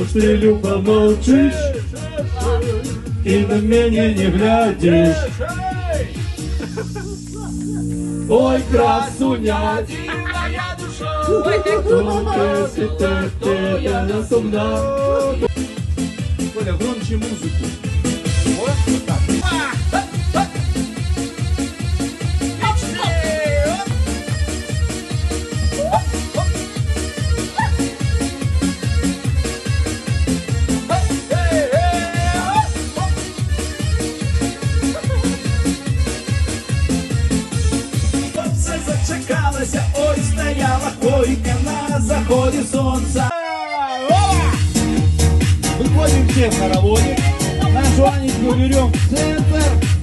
ты, Люба, молчишь и на меня не глядишь. Ой, красуня, дивная душа, я нас умна. Коля, громче музыку. Вот так. Зачекалася, ой, стояла койка на заходе солнца. Выходим все в хороводе, нашу Анечку берем в центр.